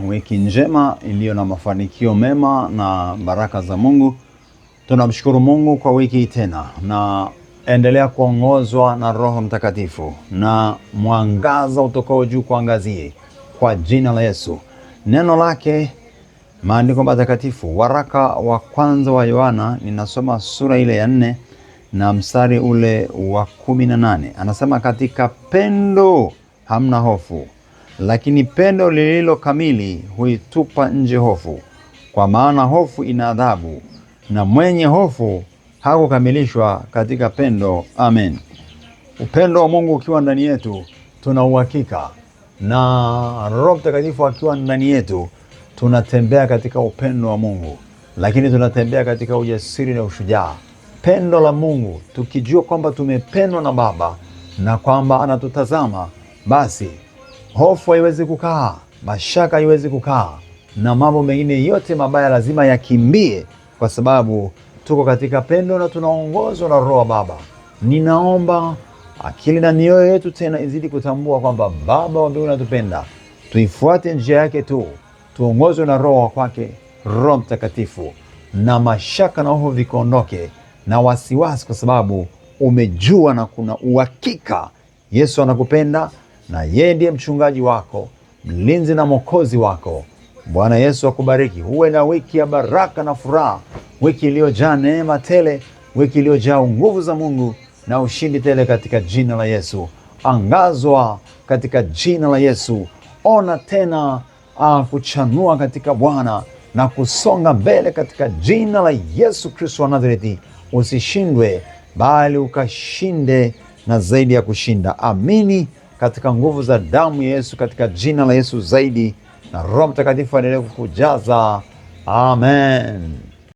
Wiki njema iliyo na mafanikio mema na baraka za Mungu. Tunamshukuru Mungu kwa wiki tena, na endelea kuongozwa na Roho Mtakatifu na mwangaza utokao juu kuangazie kwa jina la Yesu. Neno lake, maandiko matakatifu, waraka wa kwanza wa Yohana, ninasoma sura ile ya 4 na mstari ule wa 18. Anasema, katika pendo hamna hofu, lakini pendo lililo kamili huitupa nje hofu, kwa maana hofu ina adhabu, na mwenye hofu hakukamilishwa katika pendo. Amen. Upendo wa Mungu ukiwa ndani yetu, tuna uhakika, na Roho Mtakatifu akiwa ndani yetu, tunatembea katika upendo wa Mungu, lakini tunatembea katika ujasiri na ushujaa. Pendo la Mungu, tukijua kwamba tumependwa na Baba na kwamba anatutazama, basi hofu haiwezi kukaa, mashaka haiwezi kukaa, na mambo mengine yote mabaya lazima yakimbie, kwa sababu tuko katika pendo na tunaongozwa na Roho wa Baba. Ninaomba akili na mioyo yetu tena izidi kutambua kwamba Baba wa mbinguni anatupenda. Tuifuate njia yake tu, tuongozwe na Roho wa kwake, Roho Mtakatifu, na mashaka na hofu vikaondoke, na wasiwasi, kwa sababu umejua na kuna uhakika Yesu anakupenda, na yeye ndiye mchungaji wako, mlinzi na mwokozi wako. Bwana Yesu akubariki. Uwe na wiki ya baraka na furaha, wiki iliyojaa neema tele, wiki iliyojaa nguvu za Mungu na ushindi tele katika jina la Yesu. Angazwa katika jina la Yesu. Ona tena kuchanua katika Bwana na kusonga mbele katika jina la Yesu Kristo wa Nazareti. Usishindwe, bali ukashinde na zaidi ya kushinda. Amini katika nguvu za damu ya Yesu, katika jina la Yesu zaidi, na Roho Mtakatifu aendelee kukujaza. Amen.